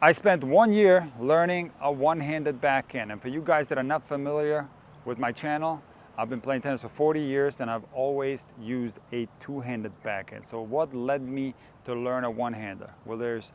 I spent 1 year learning a one-handed backhand. And for you guys that are not familiar with my channel, I've been playing tennis for 40 years and I've always used a two-handed backhand. So what led me to learn a one-hander? Well, there's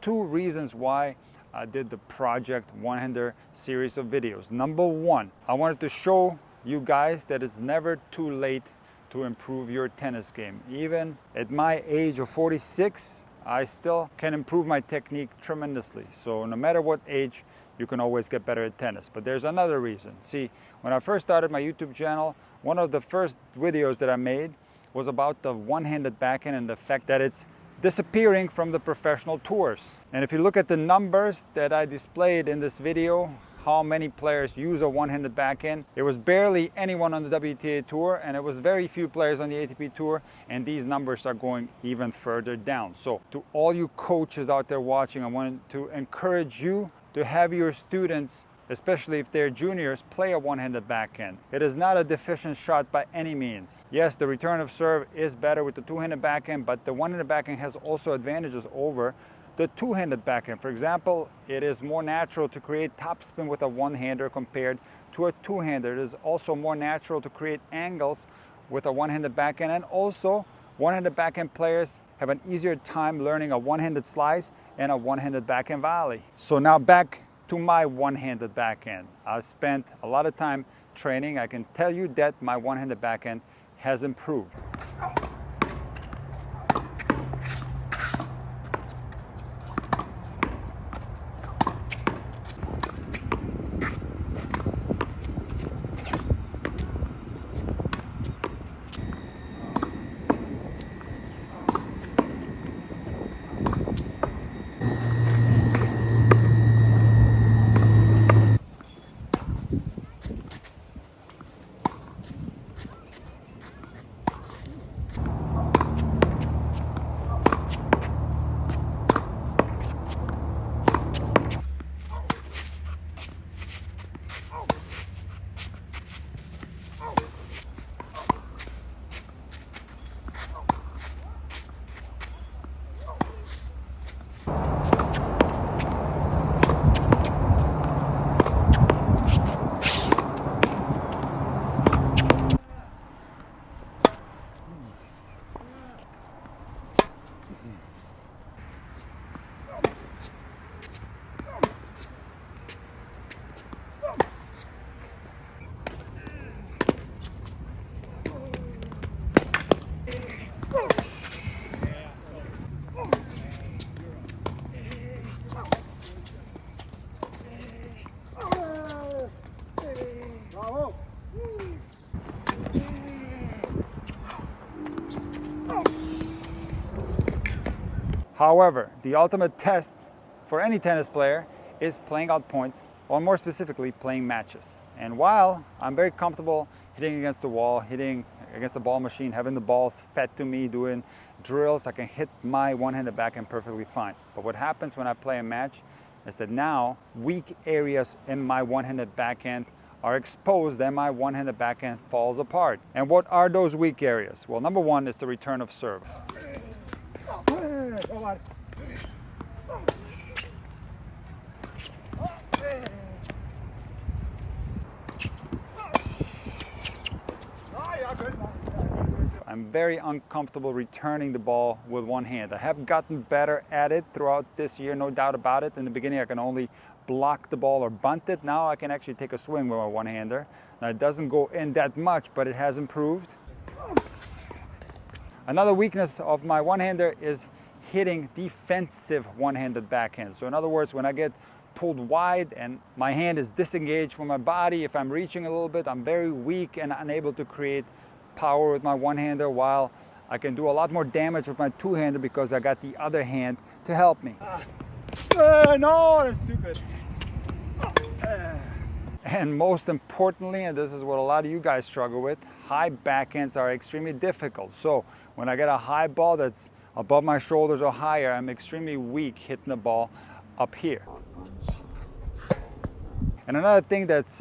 two reasons why I did the Project One-Hander series of videos. Number one, I wanted to show you guys that it's never too late to improve your tennis game. Even at my age of 46, I still can improve my technique tremendously. So no matter what age, you can always get better at tennis. But there's another reason. See, when I first started my YouTube channel, one of the first videos that I made was about the one-handed backhand and the fact that it's disappearing from the professional tours. And if you look at the numbers that I displayed in this video, how many players use a one-handed backhand, there was barely anyone on the WTA tour and it was very few players on the ATP tour, and these numbers are going even further down. So to all you coaches out there watching, I want to encourage you to have your students, especially if they're juniors, play a one-handed backhand. It is not a deficient shot by any means. Yes, the return of serve is better with the two-handed backhand, but the one-handed backhand has also advantages over the two-handed backhand. For example, it is more natural to create topspin with a one-hander compared to a two-hander. It is also more natural to create angles with a one-handed backhand, and also one-handed backhand players have an easier time learning a one-handed slice and a one-handed backhand volley. So now back to my one-handed backhand. I've spent a lot of time training. I can tell you that my one-handed backhand has improved. However, the ultimate test for any tennis player is playing out points, or more specifically, playing matches. And while I'm very comfortable hitting against the wall, hitting against the ball machine, having the balls fed to me, doing drills, I can hit my one-handed backhand perfectly fine. But what happens when I play a match is that now weak areas in my one-handed backhand are exposed and my one-handed backhand falls apart. And what are those weak areas? Well, number one is the return of serve. I'm very uncomfortable returning the ball with one hand. I have gotten better at it throughout this year, no doubt about it. In the beginning, I can only block the ball or bunt it. Now I can actually take a swing with my one-hander. Now it doesn't go in that much, but it has improved. Another weakness of my one-hander is hitting defensive one-handed backhand. So in other words, when I get pulled wide and my hand is disengaged from my body, if I'm reaching a little bit, I'm very weak and unable to create power with my one-hander, while I can do a lot more damage with my two-hander because I got the other hand to help me. No, that's stupid. And most importantly, and this is what a lot of you guys struggle with, high backhands are extremely difficult. So when I get a high ball that's above my shoulders or higher, I'm extremely weak hitting the ball up here. And another thing that's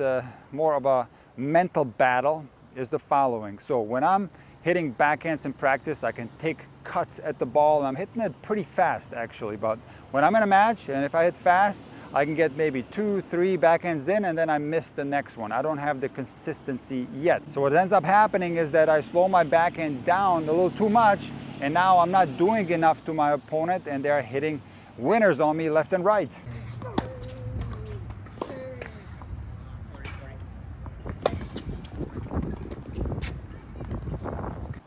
more of a mental battle is the following. So when I'm hitting backhands in practice. I can take cuts at the ball, and I'm hitting it pretty fast actually. But when I'm in a match, and if I hit fast, I can get maybe 2, 3 backhands in, and then I miss the next one. I don't have the consistency yet. So what ends up happening is that I slow my backhand down a little too much, and now I'm not doing enough to my opponent, and they're hitting winners on me left and right.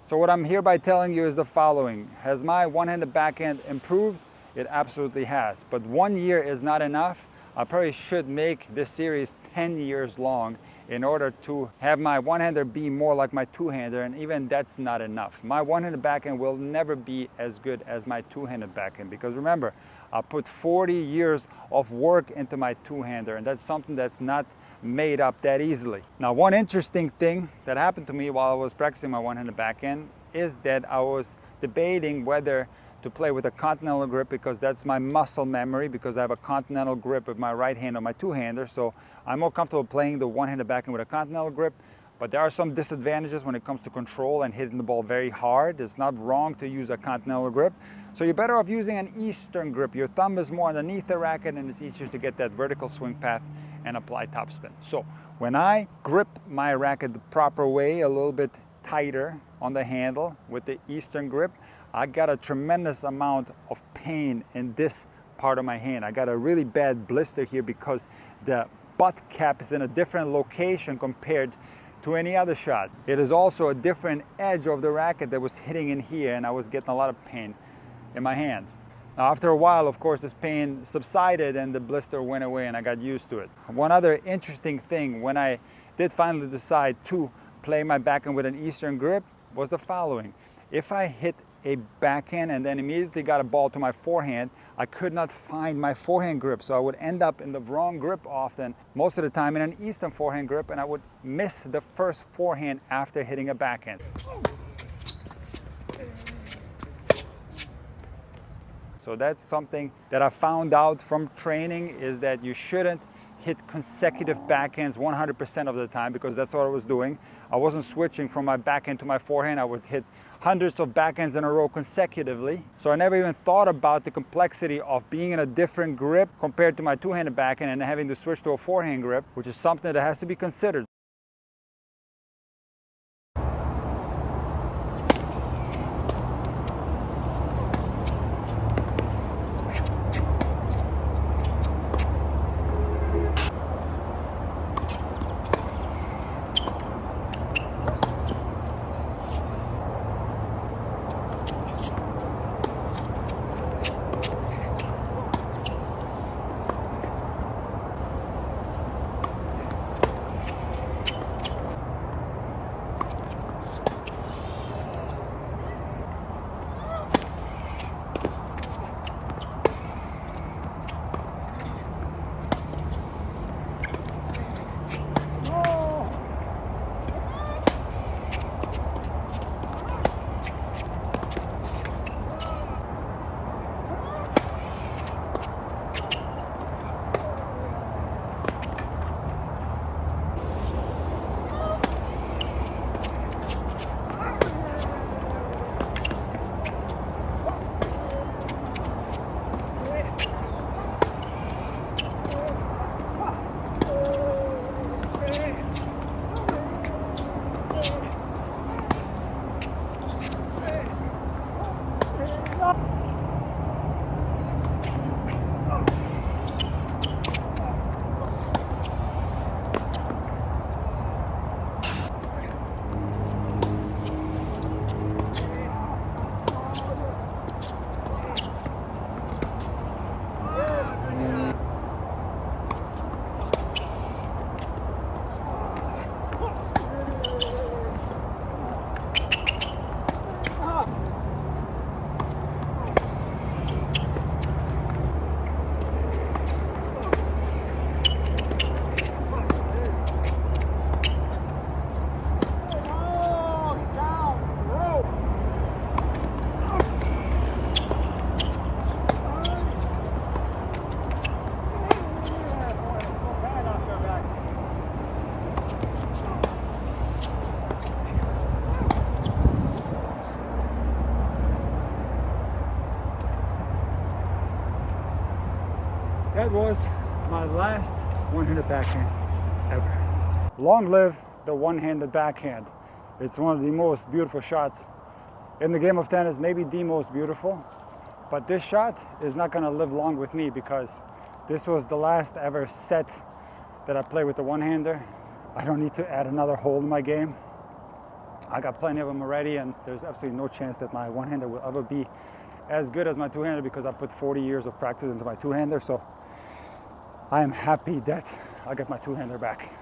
So what I'm hereby telling you is the following. Has my one-handed backhand improved? It absolutely has. But 1 year is not enough. I probably should make this series 10 years long in order to have my one-hander be more like my two-hander, and even that's not enough. My one-handed backhand will never be as good as my two-handed backhand, because remember, I put 40 years of work into my two-hander, and that's something that's not made up that easily. Now, one interesting thing that happened to me while I was practicing my one-handed backhand is that I was debating whether to play with a continental grip, because that's my muscle memory, because I have a continental grip with my right hand on my two-hander. So I'm more comfortable playing the one-handed backhand with a continental grip. But there are some disadvantages when it comes to control and hitting the ball very hard. It's not wrong to use a continental grip. So you're better off using an Eastern grip. Your thumb is more underneath the racket, and it's easier to get that vertical swing path and apply topspin. So when I grip my racket the proper way, a little bit tighter on the handle with the Eastern grip, I got a tremendous amount of pain in this part of my hand. I got a really bad blister here because the butt cap is in a different location compared to any other shot. It is also a different edge of the racket that was hitting in here, and I was getting a lot of pain in my hand. Now, after a while, of course, this pain subsided and the blister went away and I got used to it. One other interesting thing when I did finally decide to play my backhand with an Eastern grip was the following. If I hit a backhand and then immediately got a ball to my forehand, I could not find my forehand grip. So I would end up in the wrong grip often, most of the time in an Eastern forehand grip, and I would miss the first forehand after hitting a backhand. So that's something that I found out from training, is that you shouldn't hit consecutive backhands 100% of the time, because that's what I was doing. I wasn't switching from my backhand to my forehand. I would hit hundreds of backhands in a row consecutively. So I never even thought about the complexity of being in a different grip compared to my two-handed backhand and having to switch to a forehand grip, which is something that has to be considered. was my last one-handed backhand ever. Long live the one-handed backhand. It's one of the most beautiful shots in the game of tennis, maybe the most beautiful. But this shot is not gonna live long with me because this was the last ever set that I played with the one-hander. I don't need to add another hole in my game. I got plenty of them already, and there's absolutely no chance that my one-hander will ever be as good as my two-hander because I put 40 years of practice into my two-hander. So I am happy that I got my two-hander back.